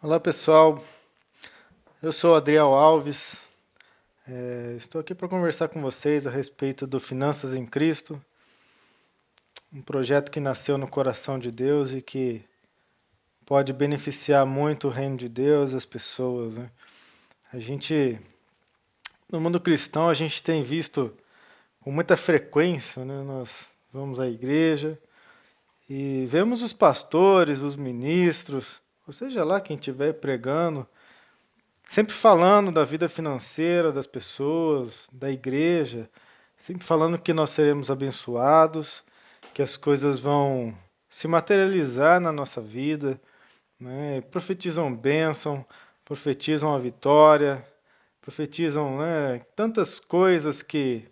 Olá pessoal, eu sou Adriel Alves. Estou aqui para conversar com vocês a respeito do Finanças em Cristo, um projeto que nasceu no coração de Deus e que pode beneficiar muito o reino de Deus e as pessoas, né? A gente, no mundo cristão, a gente tem visto com muita frequência, né? Nós vamos à igreja e vemos os pastores, os ministros, ou seja lá quem estiver pregando, sempre falando da vida financeira das pessoas, da igreja, sempre falando que nós seremos abençoados, que as coisas vão se materializar na nossa vida, né? Profetizam bênção, profetizam a vitória, profetizam, né, tantas coisas que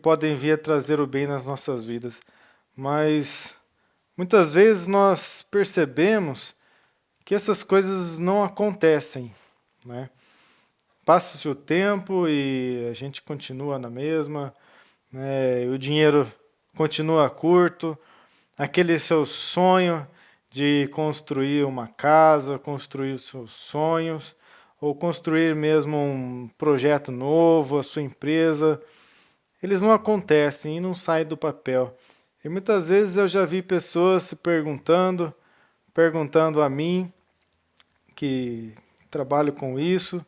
podem vir a trazer o bem nas nossas vidas. Mas muitas vezes nós percebemos que essas coisas não acontecem, né? Passa-se o tempo e a gente continua na mesma, né? O dinheiro continua curto, aquele seu sonho de construir uma casa, construir os seus sonhos, ou construir mesmo um projeto novo, a sua empresa, eles não acontecem e não saem do papel. E muitas vezes eu já vi pessoas se perguntando a mim, que trabalho com isso,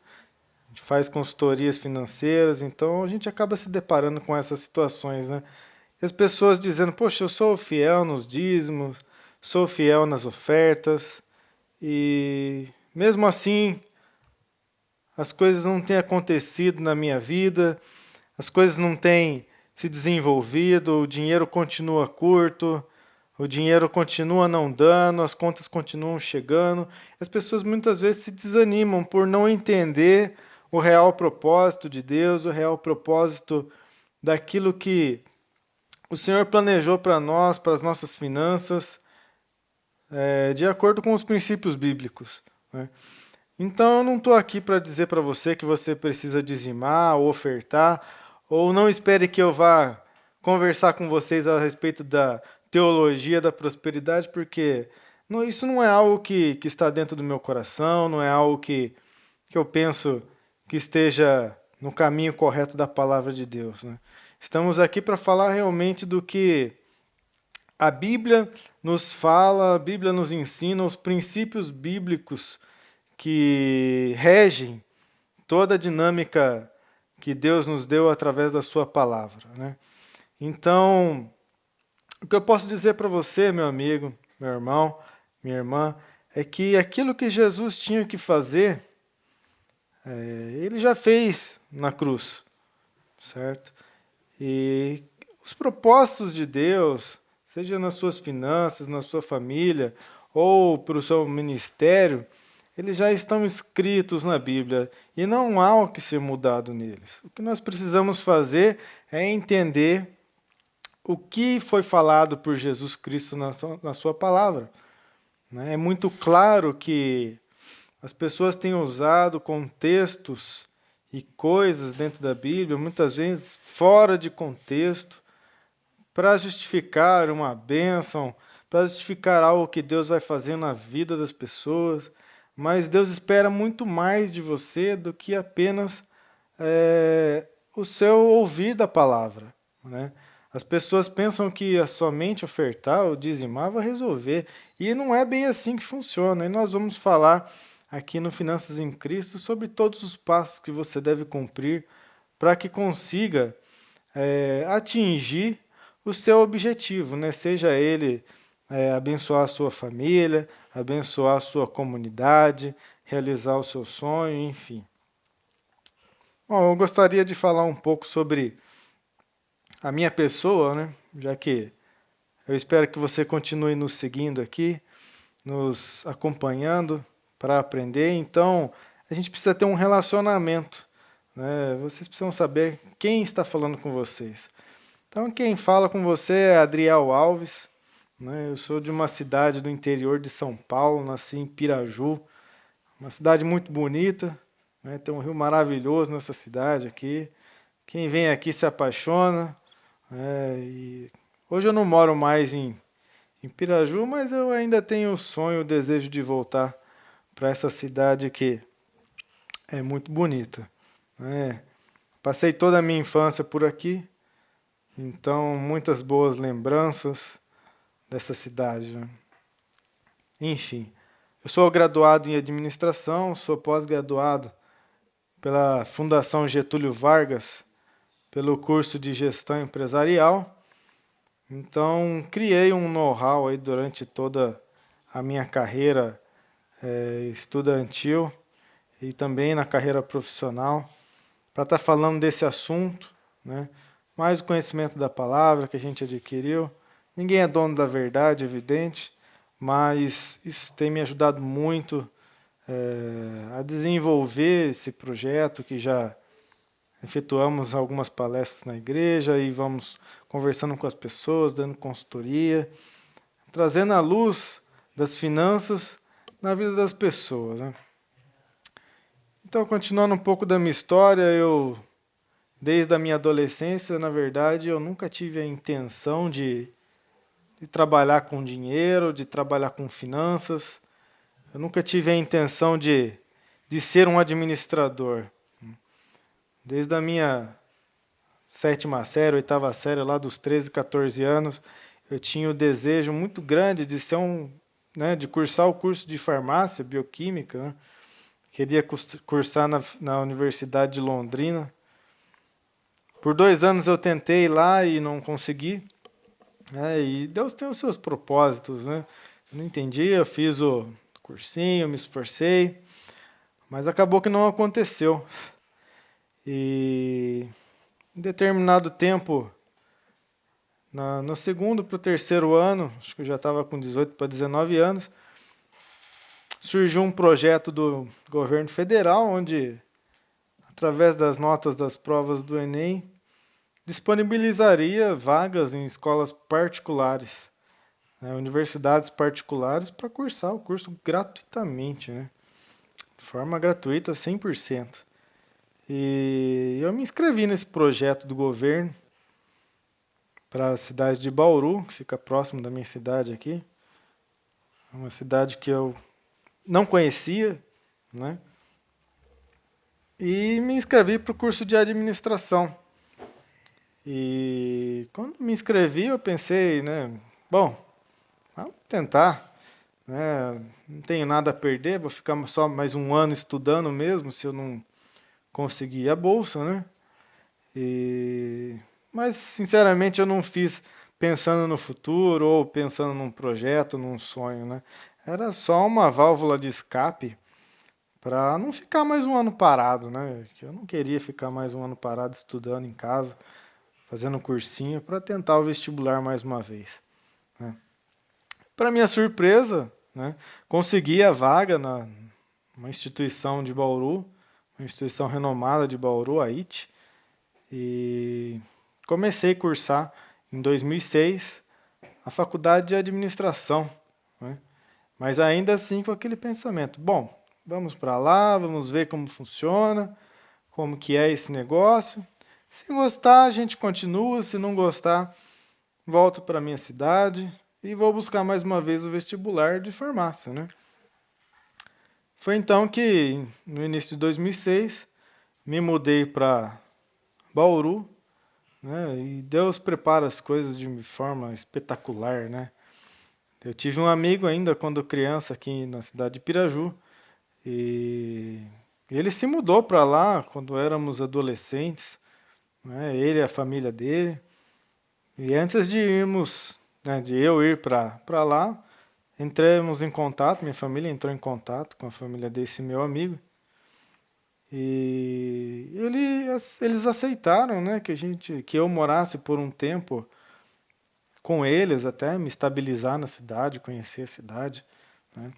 faz consultorias financeiras, então a gente acaba se deparando com essas situações, né? E as pessoas dizendo, poxa, eu sou fiel nos dízimos, sou fiel nas ofertas, e mesmo assim as coisas não têm acontecido na minha vida, as coisas não têm se desenvolvido, o dinheiro continua curto, o dinheiro continua não dando, as contas continuam chegando. As pessoas muitas vezes se desanimam por não entender o real propósito de Deus, o real propósito daquilo que o Senhor planejou para nós, para as nossas finanças, de acordo com os princípios bíblicos, né? Então eu não estou aqui para dizer para você que você precisa dizimar ou ofertar, ou não espere que eu vá conversar com vocês a respeito da teologia da prosperidade, porque isso não é algo que está dentro do meu coração, não é algo que eu penso que esteja no caminho correto da palavra de Deus, né? Estamos aqui para falar realmente do que a Bíblia nos fala, a Bíblia nos ensina, os princípios bíblicos que regem toda a dinâmica que Deus nos deu através da sua palavra, né? Então, o que eu posso dizer para você, meu amigo, meu irmão, minha irmã, é que aquilo que Jesus tinha que fazer, ele já fez na cruz, certo? E os propósitos de Deus, seja nas suas finanças, na sua família ou para o seu ministério, eles já estão escritos na Bíblia e não há o que ser mudado neles. O que nós precisamos fazer é entender o que foi falado por Jesus Cristo na sua palavra, né? É muito claro que as pessoas têm usado contextos e coisas dentro da Bíblia, muitas vezes fora de contexto, para justificar uma bênção, para justificar algo que Deus vai fazer na vida das pessoas. Mas Deus espera muito mais de você do que apenas o seu ouvir da palavra, né? As pessoas pensam que somente ofertar ou dizimar vai resolver. E não é bem assim que funciona. E nós vamos falar aqui no Finanças em Cristo sobre todos os passos que você deve cumprir para que consiga atingir o seu objetivo, né? Seja ele abençoar a sua família, abençoar a sua comunidade, realizar o seu sonho, enfim. Bom, eu gostaria de falar um pouco sobre a minha pessoa, né? Já que eu espero que você continue nos seguindo aqui, nos acompanhando para aprender. Então, a gente precisa ter um relacionamento, né? Vocês precisam saber quem está falando com vocês. Então, quem fala com você é Adriel Alves, né? Eu sou de uma cidade do interior de São Paulo, nasci em Piraju, uma cidade muito bonita, né? Tem um rio maravilhoso nessa cidade aqui. Quem vem aqui se apaixona, e hoje eu não moro mais em Piraju, mas eu ainda tenho o sonho, o desejo de voltar para essa cidade que é muito bonita, né? Passei toda a minha infância por aqui, então muitas boas lembranças dessa cidade, né? Enfim, eu sou graduado em administração, sou pós-graduado pela Fundação Getúlio Vargas, pelo curso de gestão empresarial. Então, criei um know-how aí durante toda a minha carreira estudantil e também na carreira profissional para estar falando desse assunto, né? Mais o conhecimento da palavra que a gente adquiriu. Ninguém é dono da verdade, evidente, mas isso tem me ajudado muito a desenvolver esse projeto que já efetuamos algumas palestras na igreja e vamos conversando com as pessoas, dando consultoria, trazendo a luz das finanças na vida das pessoas, né? Então, continuando um pouco da minha história, desde a minha adolescência, na verdade, eu nunca tive a intenção de trabalhar com dinheiro, de trabalhar com finanças. Eu nunca tive a intenção de ser um administrador. Desde a minha sétima série, oitava série, lá dos 13, 14 anos, eu tinha o desejo muito grande de ser né, de cursar o curso de farmácia, bioquímica, né? Queria cursar na Universidade de Londrina. Por 2 anos eu tentei lá e não consegui, né? E Deus tem os seus propósitos, né? Eu não entendi, eu fiz o cursinho, me esforcei, mas acabou que não aconteceu. E em determinado tempo, no segundo para o terceiro ano, acho que eu já estava com 18 para 19 anos, surgiu um projeto do governo federal, onde, através das notas das provas do Enem, disponibilizaria vagas em escolas particulares, né, universidades particulares, para cursar o curso gratuitamente, né, de forma gratuita, 100%. E eu me inscrevi nesse projeto do governo para a cidade de Bauru, que fica próximo da minha cidade aqui. É uma cidade que eu não conhecia, né? E me inscrevi para o curso de administração. E quando me inscrevi, eu pensei, né? Bom, vamos tentar, né? Não tenho nada a perder, vou ficar só mais um ano estudando mesmo, se eu não conseguir a bolsa, né? E... Mas, sinceramente, eu não fiz pensando no futuro ou pensando num projeto, num sonho, né? Era só uma válvula de escape para não ficar mais um ano parado, né? Eu não queria ficar mais um ano parado estudando em casa, fazendo um cursinho para tentar o vestibular mais uma vez, né? Para minha surpresa, né, consegui a vaga na uma instituição de Bauru, uma instituição renomada de Bauru, a IT, e comecei a cursar em 2006 a faculdade de administração, né? Mas ainda assim com aquele pensamento, bom, vamos para lá, vamos ver como funciona, como que é esse negócio. Se gostar, a gente continua, se não gostar, volto para minha cidade e vou buscar mais uma vez o vestibular de farmácia, né? Foi então que, no início de 2006, me mudei para Bauru, né? E Deus prepara as coisas de forma espetacular, né? Eu tive um amigo ainda quando criança aqui na cidade de Piraju e ele se mudou para lá quando éramos adolescentes, né? Ele e a família dele. E antes de irmos, né, de eu ir para lá, entramos em contato, minha família entrou em contato com a família desse meu amigo. E eles aceitaram, né, que eu morasse por um tempo com eles, até me estabilizar na cidade, conhecer a cidade, né?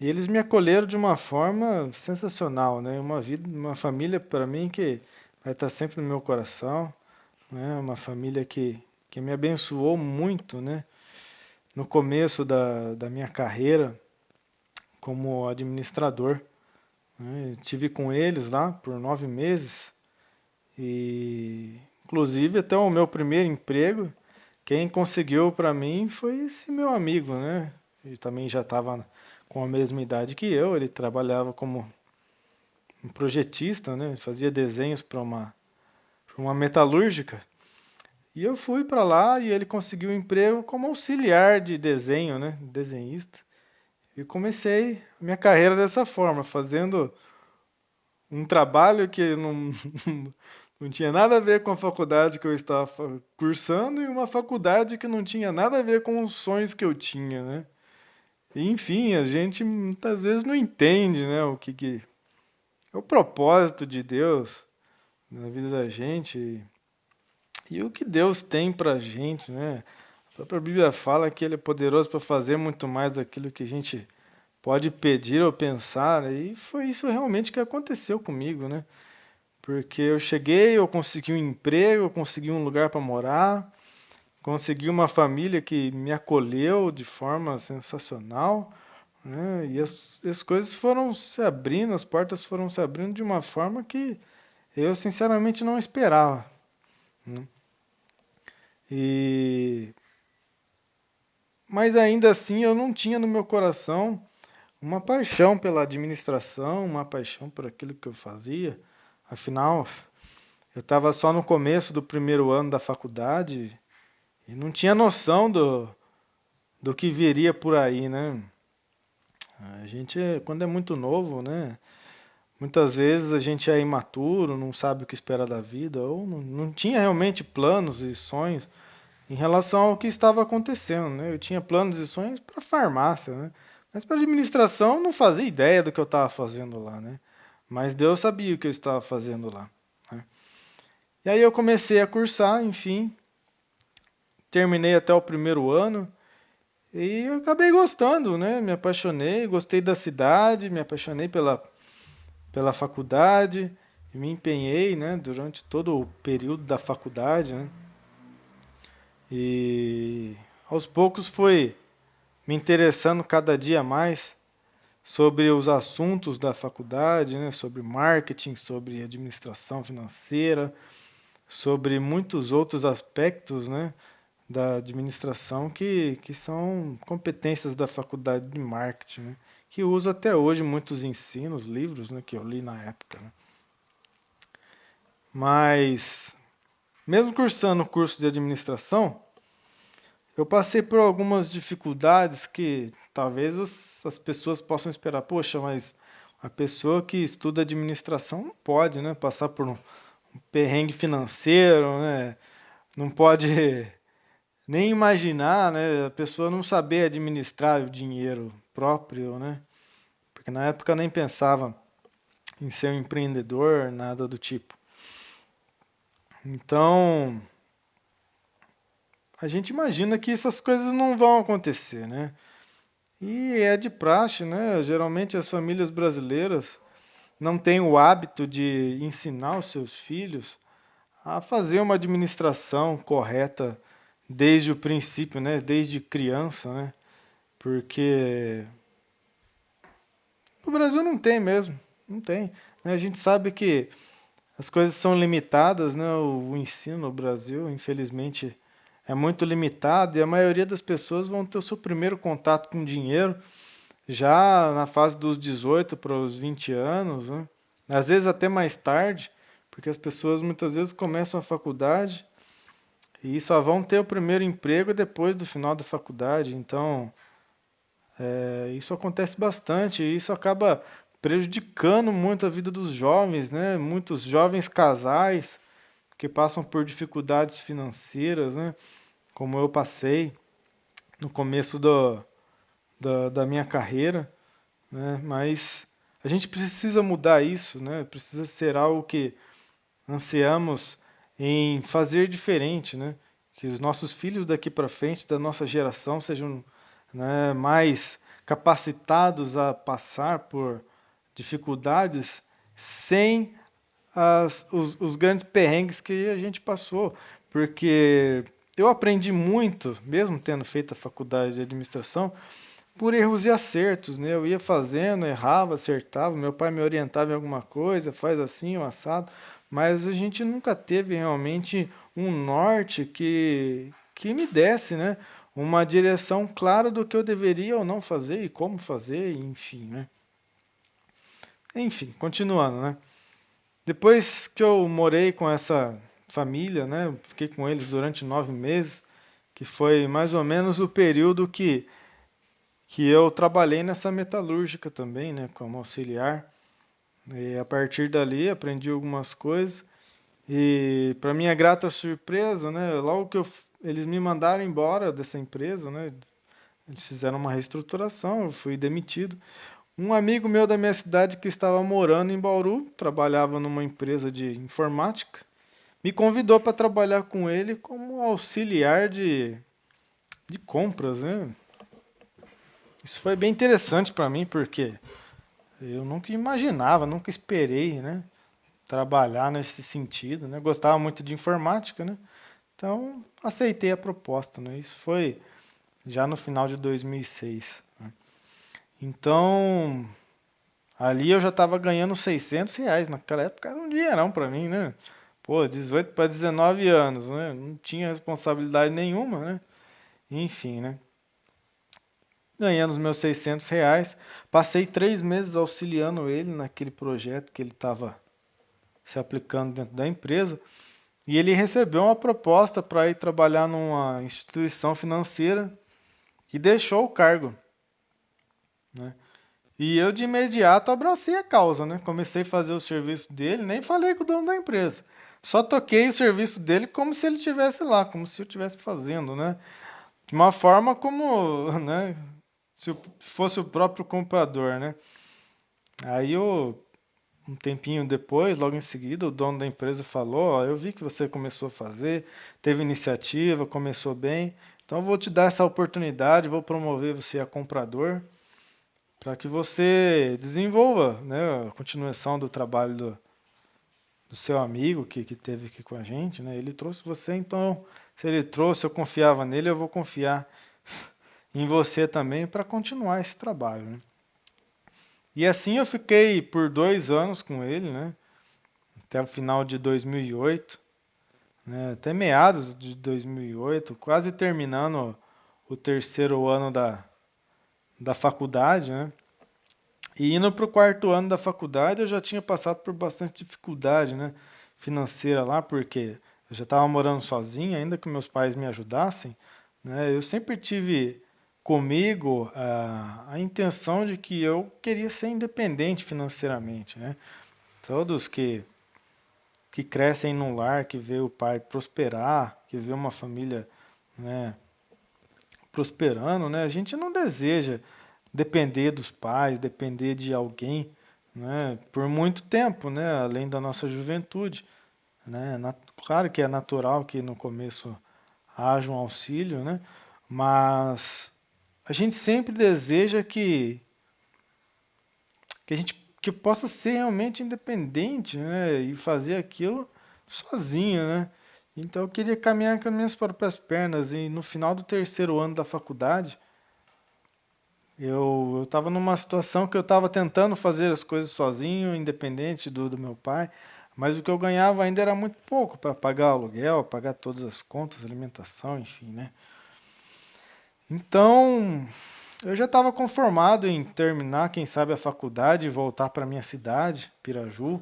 E eles me acolheram de uma forma sensacional, né? Uma família para mim que vai estar sempre no meu coração, né? Uma família que me abençoou muito, né? No começo da minha carreira como administrador, né? Tive com eles lá por 9 meses e, inclusive, até o meu primeiro emprego, quem conseguiu para mim foi esse meu amigo, né? Ele também já estava com a mesma idade que eu, ele trabalhava como um projetista, né? Fazia desenhos pra uma metalúrgica. E eu fui para lá e ele conseguiu um emprego como auxiliar de desenho, né? Desenhista. E comecei minha carreira dessa forma, fazendo um trabalho que não, não tinha nada a ver com a faculdade que eu estava cursando e uma faculdade que não tinha nada a ver com os sonhos que eu tinha, né? E, enfim, a gente muitas vezes não entende, né, que é o propósito de Deus na vida da gente e o que Deus tem pra gente, né? A própria Bíblia fala que Ele é poderoso para fazer muito mais daquilo que a gente pode pedir ou pensar, e foi isso realmente que aconteceu comigo, né? Porque eu cheguei, eu consegui um emprego, eu consegui um lugar para morar, consegui uma família que me acolheu de forma sensacional, né? E as coisas foram se abrindo, as portas foram se abrindo de uma forma que eu sinceramente não esperava, né? E mas ainda assim eu não tinha no meu coração uma paixão pela administração, uma paixão por aquilo que eu fazia. Afinal, eu estava só no começo do primeiro ano da faculdade e não tinha noção do que viria por aí, né? A gente, quando é muito novo, né? Muitas vezes a gente é imaturo, não sabe o que esperar da vida, ou não tinha realmente planos e sonhos em relação ao que estava acontecendo, né? Eu tinha planos e sonhos para farmácia, né? Mas para administração eu não fazia ideia do que eu estava fazendo lá, né? Mas Deus sabia o que eu estava fazendo lá, né? E aí eu comecei a cursar, enfim, terminei até o primeiro ano e eu acabei gostando, né? Me apaixonei, gostei da cidade, me apaixonei pela faculdade, e me empenhei, né? Durante todo o período da faculdade, né? E aos poucos foi me interessando cada dia mais sobre os assuntos da faculdade, né? Sobre marketing, sobre administração financeira, sobre muitos outros aspectos, né? Da administração que são competências da faculdade de marketing, né? Que uso até hoje muitos ensinos, livros, né? Que eu li na época, né? Mas, mesmo cursando o curso de administração, eu passei por algumas dificuldades que talvez as pessoas possam esperar. Poxa, mas a pessoa que estuda administração não pode, né, passar por um perrengue financeiro, né? Não pode nem imaginar, né, a pessoa não saber administrar o dinheiro próprio, né? Porque na época eu nem pensava em ser um empreendedor, nada do tipo. Então, a gente imagina que essas coisas não vão acontecer, né? E é de praxe, né? Geralmente as famílias brasileiras não têm o hábito de ensinar os seus filhos a fazer uma administração correta desde o princípio, né? Desde criança, né? Porque o Brasil não tem mesmo, não tem, né? A gente sabe que as coisas são limitadas, né? O ensino no Brasil, infelizmente, é muito limitado e a maioria das pessoas vão ter o seu primeiro contato com dinheiro já na fase dos 18 para os 20 anos, né? Às vezes até mais tarde, porque as pessoas muitas vezes começam a faculdade e só vão ter o primeiro emprego depois do final da faculdade. Então, isso acontece bastante e isso acaba prejudicando muito a vida dos jovens, né? Muitos jovens casais que passam por dificuldades financeiras, né? Como eu passei no começo da minha carreira, né? Mas a gente precisa mudar isso, né? Precisa ser algo que ansiamos em fazer diferente, né? Que os nossos filhos daqui para frente, da nossa geração, sejam, né, mais capacitados a passar por dificuldades sem os grandes perrengues que a gente passou. Porque eu aprendi muito, mesmo tendo feito a faculdade de administração, por erros e acertos, né? Eu ia fazendo, errava, acertava, meu pai me orientava em alguma coisa, faz assim, o assado, mas a gente nunca teve realmente um norte que me desse, né? uma direção clara do que eu deveria ou não fazer e como fazer, enfim, né? Enfim, continuando, né? Depois que eu morei com essa família, né? Eu fiquei com eles durante 9 meses, que foi mais ou menos o período que eu trabalhei nessa metalúrgica também, né? Como auxiliar. E a partir dali aprendi algumas coisas. E para minha grata surpresa, né? Logo que eles me mandaram embora dessa empresa, né? Eles fizeram uma reestruturação, eu fui demitido. Um amigo meu da minha cidade que estava morando em Bauru, trabalhava numa empresa de informática, me convidou para trabalhar com ele como auxiliar de compras, né? Isso foi bem interessante para mim, porque eu nunca imaginava, nunca esperei, né? Trabalhar nesse sentido, né? Gostava muito de informática, né? Então aceitei a proposta, né? Isso foi já no final de 2006. Né? Então ali eu já estava ganhando R$ 600. Naquela época era um dinheirão para mim, né? Pô, 18 para 19 anos, né? Não tinha responsabilidade nenhuma, né? Enfim, né? Ganhando os meus R$ 600. Passei 3 meses auxiliando ele naquele projeto que ele estava se aplicando dentro da empresa. E ele recebeu uma proposta para ir trabalhar numa instituição financeira e deixou o cargo, né? E eu de imediato abracei a causa, né? Comecei a fazer o serviço dele, nem falei com o dono da empresa. Só toquei o serviço dele como se ele estivesse lá, como se eu estivesse fazendo, né? De uma forma como, né? Se fosse o próprio comprador, né? Aí um tempinho depois, logo em seguida, o dono da empresa falou: ó, eu vi que você começou a fazer, teve iniciativa, começou bem, então eu vou te dar essa oportunidade, vou promover você a comprador para que você desenvolva, né, a continuação do trabalho do seu amigo que teve aqui com a gente, né? Ele trouxe você, então se ele trouxe, eu confiava nele, eu vou confiar em você também para continuar esse trabalho, né? E assim eu fiquei por 2 anos com ele, né? Até o final de 2008, né? Até meados de 2008, quase terminando o terceiro ano da faculdade, né? E indo para o quarto ano da faculdade, eu já tinha passado por bastante dificuldade, né, financeira lá, porque eu já estava morando sozinho, ainda que meus pais me ajudassem, né, eu sempre tive comigo a intenção de que eu queria ser independente financeiramente, né. Todos que crescem num lar, que vê o pai prosperar, que vê uma família, né, prosperando, né, a gente não deseja depender dos pais, depender de alguém, né, por muito tempo, né, além da nossa juventude, né, claro que é natural que no começo haja um auxílio, né, mas a gente sempre deseja que a gente que possa ser realmente independente, né, e fazer aquilo sozinho, né. Então eu queria caminhar com as minhas próprias pernas e no final do terceiro ano da faculdade eu estava numa situação que eu estava tentando fazer as coisas sozinho, independente do meu pai, mas o que eu ganhava ainda era muito pouco para pagar aluguel, pagar todas as contas, alimentação, enfim, né? Então, eu já estava conformado em terminar, quem sabe, a faculdade e voltar para minha cidade, Piraju,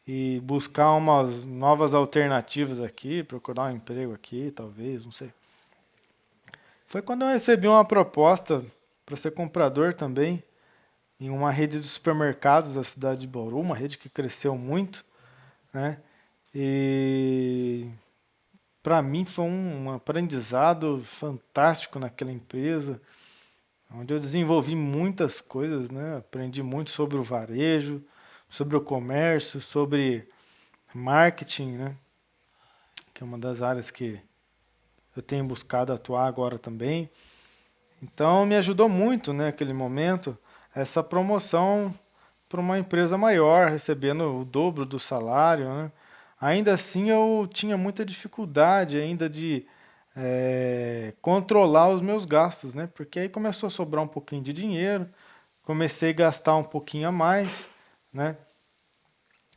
e buscar umas novas alternativas aqui, procurar um emprego aqui, talvez, não sei. Foi quando eu recebi uma proposta para ser comprador também em uma rede de supermercados da cidade de Bauru, uma rede que cresceu muito, né? E para mim foi um aprendizado fantástico naquela empresa, onde eu desenvolvi muitas coisas, né? Aprendi muito sobre o varejo, sobre o comércio, sobre marketing, né? Que é uma das áreas que eu tenho buscado atuar agora também. Então me ajudou muito, né, naquele momento, essa promoção para uma empresa maior, recebendo o dobro do salário, né? Ainda assim eu tinha muita dificuldade ainda de controlar os meus gastos, né? Porque aí começou a sobrar um pouquinho de dinheiro, comecei a gastar um pouquinho a mais, né?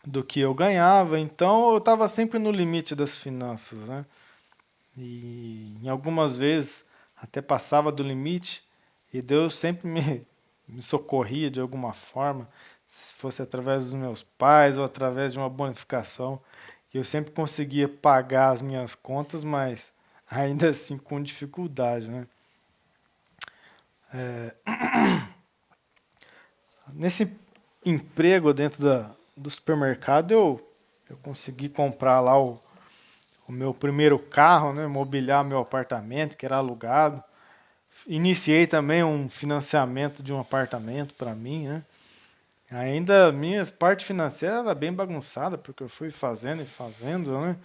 Do que eu ganhava, então eu estava sempre no limite das finanças, né? E em algumas vezes até passava do limite, e Deus sempre me socorria de alguma forma, se fosse através dos meus pais ou através de uma bonificação. Eu sempre conseguia pagar as minhas contas, mas ainda assim com dificuldade, né? Nesse emprego dentro do supermercado, eu consegui comprar lá o meu primeiro carro, né? Mobiliar meu apartamento, que era alugado. Iniciei também um financiamento de um apartamento para mim, né? Ainda a minha parte financeira era bem bagunçada, porque eu fui fazendo e fazendo, né?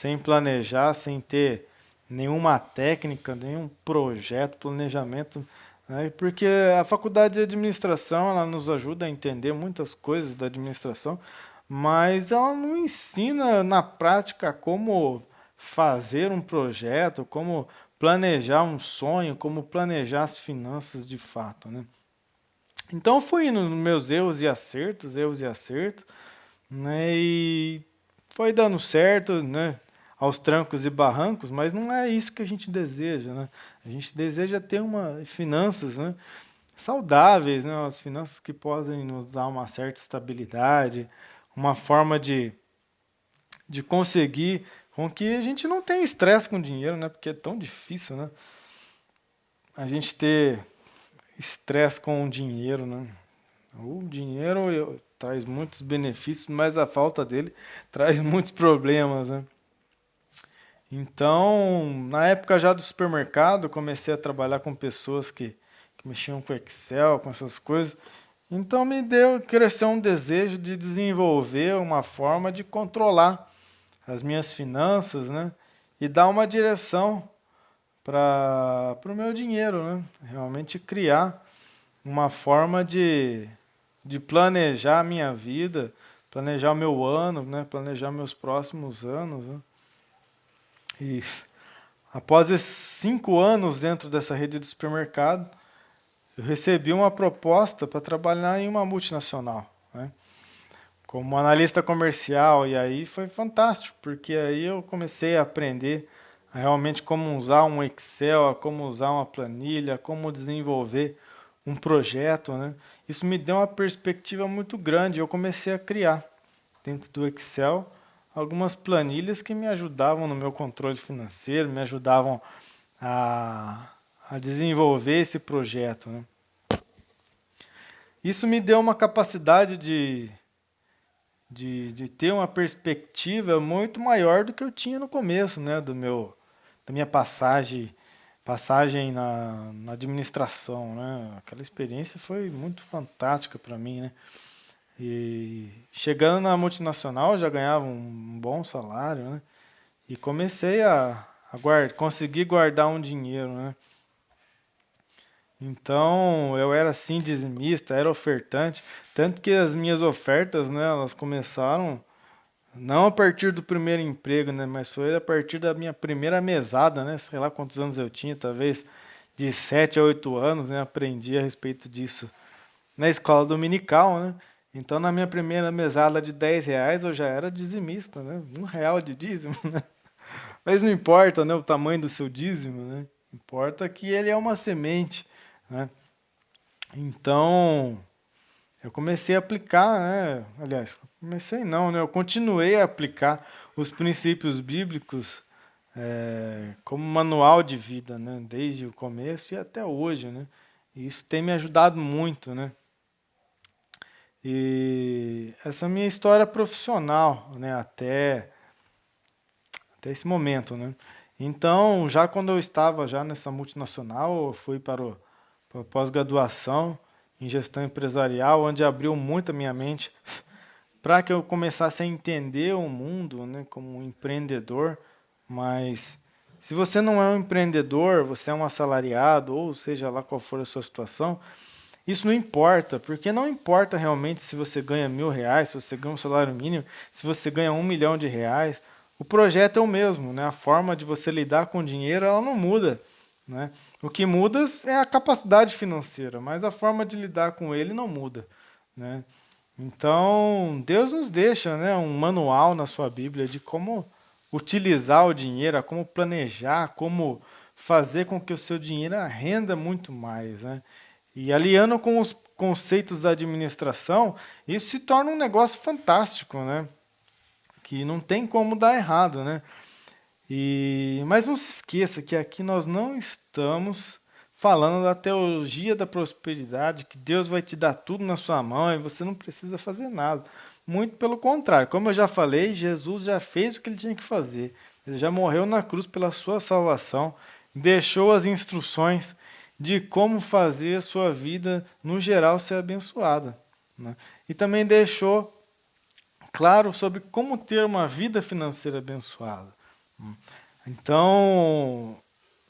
Sem planejar, sem ter nenhuma técnica, nenhum projeto, planejamento, né? Porque a faculdade de administração, ela nos ajuda a entender muitas coisas da administração, mas ela não ensina na prática como fazer um projeto, como planejar um sonho, como planejar as finanças de fato, né? Então eu fui indo nos meus erros e acertos, né? E foi dando certo, né? Aos trancos e barrancos, mas não é isso que a gente deseja, né? A gente deseja ter uma finanças, né? Saudáveis, né? As finanças que podem nos dar uma certa estabilidade, uma forma de conseguir com que a gente não tenha estresse com dinheiro, né? Porque é tão difícil, né? A gente ter estresse com o dinheiro, né? O dinheiro traz muitos benefícios, mas a falta dele traz muitos problemas, né? Então, na época já do supermercado, eu comecei a trabalhar com pessoas que mexiam com Excel, com essas coisas. Então cresceu um desejo de desenvolver uma forma de controlar as minhas finanças, né? E dar uma direção para o meu dinheiro, né? Realmente criar uma forma de planejar a minha vida, planejar o meu ano, né? Planejar meus próximos anos, né? E após esses 5 anos dentro dessa rede de supermercado, eu recebi uma proposta para trabalhar em uma multinacional, né? Como analista comercial, e aí foi fantástico, porque aí eu comecei a aprender realmente como usar um Excel, como usar uma planilha, como desenvolver um projeto, né? Isso me deu uma perspectiva muito grande. Eu comecei a criar dentro do Excel algumas planilhas que me ajudavam no meu controle financeiro, me ajudavam a, a desenvolver esse projeto, né? Isso me deu uma capacidade de ter uma perspectiva muito maior do que eu tinha no começo, né, da minha passagem na administração, né? Aquela experiência foi muito fantástica para mim, né? E chegando na multinacional, eu já ganhava um bom salário, né? E comecei conseguir guardar um dinheiro, né? Então, eu era assim dizimista, era ofertante, tanto que as minhas ofertas, né, elas começaram não a partir do primeiro emprego, né, mas foi a partir da minha primeira mesada, né? Sei lá quantos anos eu tinha, talvez de 7 a 8 anos, né? Aprendi a respeito disso na escola dominical, né? Então, na minha primeira mesada de R$ 10, eu já era dizimista, né? R$ 1 de dízimo, né? Mas não importa, né, o tamanho do seu dízimo, né? Importa que ele é uma semente, né? Então, eu comecei a aplicar, né? Aliás, comecei não, né? Eu continuei a aplicar os princípios bíblicos como manual de vida, né? Desde o começo e até hoje, né? E isso tem me ajudado muito, né? E essa é a minha história profissional, né? Até esse momento, né? Então, já quando eu estava já nessa multinacional, eu fui para a pós-graduação em gestão empresarial, onde abriu muito a minha mente para que eu começasse a entender o mundo, né, como um empreendedor. Mas se você não é um empreendedor, você é um assalariado, ou seja lá qual for a sua situação, isso não importa, porque não importa realmente se você ganha R$ 1.000, se você ganha um salário mínimo, se você ganha R$ 1 milhão. O projeto é o mesmo, né? A forma de você lidar com o dinheiro, ela não muda, né? O que muda é a capacidade financeira, mas a forma de lidar com ele não muda, né? Então, Deus nos deixa, né, um manual na sua Bíblia de como utilizar o dinheiro, como planejar, como fazer com que o seu dinheiro renda muito mais, né? E aliando com os conceitos da administração, isso se torna um negócio fantástico, né? Que não tem como dar errado, né? Mas não se esqueça que aqui nós não estamos falando da teologia da prosperidade, que Deus vai te dar tudo na sua mão e você não precisa fazer nada. Muito pelo contrário, como eu já falei, Jesus já fez o que ele tinha que fazer. Ele já morreu na cruz pela sua salvação, deixou as instruções de como fazer a sua vida, no geral, ser abençoada, né? E também deixou claro sobre como ter uma vida financeira abençoada. Então,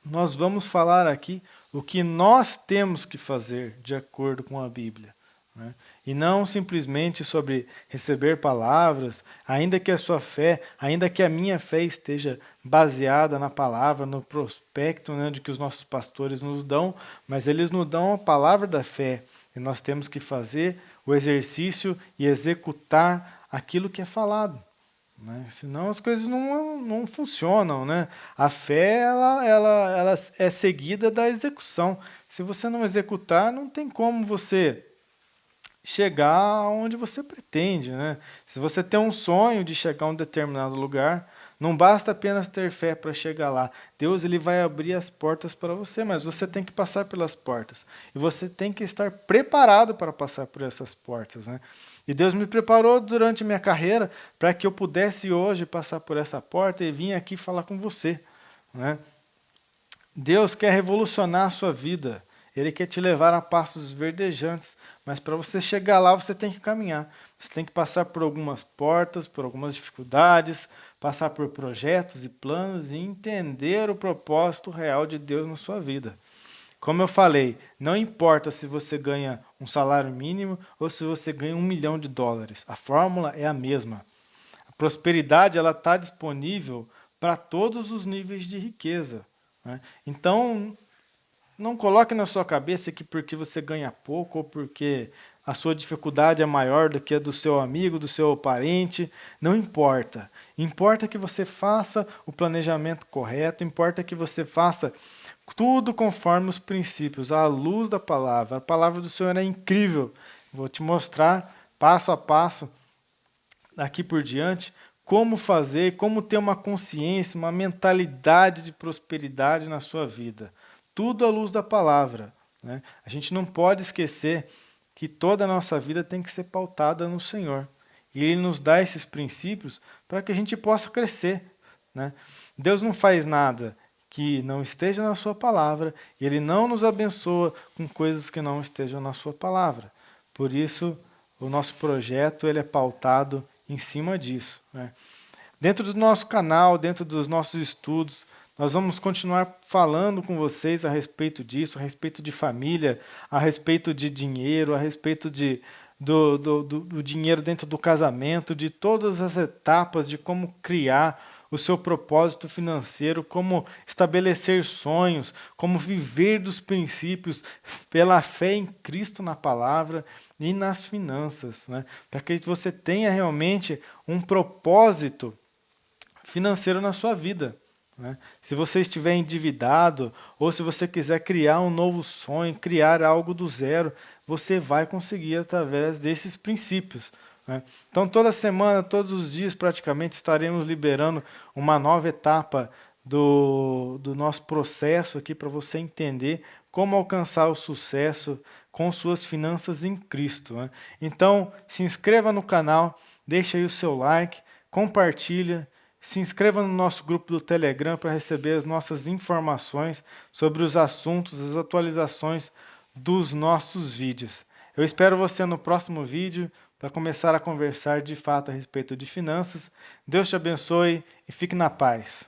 nós vamos falar aqui o que nós temos que fazer de acordo com a Bíblia, né? E não simplesmente sobre receber palavras, ainda que a sua fé, ainda que a minha fé esteja baseada na palavra, no prospecto, né, de que os nossos pastores nos dão, mas eles nos dão a palavra da fé, e nós temos que fazer o exercício e executar aquilo que é falado, né? Senão as coisas não funcionam, né? A fé ela é seguida da execução. Se você não executar, não tem como você chegar onde você pretende, né? Se você tem um sonho de chegar a um determinado lugar, não basta apenas ter fé para chegar lá. Deus ele vai abrir as portas para você, mas você tem que passar pelas portas. E você tem que estar preparado para passar por essas portas, né? E Deus me preparou durante minha carreira para que eu pudesse hoje passar por essa porta e vir aqui falar com você, né? Deus quer revolucionar a sua vida. Ele quer te levar a passos verdejantes. Mas para você chegar lá, você tem que caminhar. Você tem que passar por algumas portas, por algumas dificuldades, passar por projetos e planos e entender o propósito real de Deus na sua vida. Como eu falei, não importa se você ganha um salário mínimo ou se você ganha US$ 1 milhão. A fórmula é a mesma. A prosperidade ela está disponível para todos os níveis de riqueza, né? Então, não coloque na sua cabeça que porque você ganha pouco ou porque a sua dificuldade é maior do que a do seu amigo, do seu parente, não importa. Importa que você faça o planejamento correto, importa que você faça tudo conforme os princípios, à luz da palavra. A palavra do Senhor é incrível. Vou te mostrar passo a passo daqui por diante como fazer, como ter uma consciência, uma mentalidade de prosperidade na sua vida. Tudo à luz da palavra, né? A gente não pode esquecer que toda a nossa vida tem que ser pautada no Senhor. E Ele nos dá esses princípios para que a gente possa crescer, né? Deus não faz nada que não esteja na sua palavra e Ele não nos abençoa com coisas que não estejam na sua palavra. Por isso, o nosso projeto ele é pautado em cima disso, né? Dentro do nosso canal, dentro dos nossos estudos, nós vamos continuar falando com vocês a respeito disso, a respeito de família, a respeito de dinheiro, a respeito do dinheiro dentro do casamento, de todas as etapas de como criar o seu propósito financeiro, como estabelecer sonhos, como viver dos princípios pela fé em Cristo na palavra e nas finanças, né? Para que você tenha realmente um propósito financeiro na sua vida, né? Se você estiver endividado ou se você quiser criar um novo sonho, criar algo do zero, você vai conseguir através desses princípios, né? Então, toda semana, todos os dias, praticamente, estaremos liberando uma nova etapa do nosso processo aqui para você entender como alcançar o sucesso com suas finanças em Cristo, né? Então, se inscreva no canal, deixa aí o seu like, compartilha, se inscreva no nosso grupo do Telegram para receber as nossas informações sobre os assuntos, as atualizações dos nossos vídeos. Eu espero você no próximo vídeo para começar a conversar de fato a respeito de finanças. Deus te abençoe e fique na paz.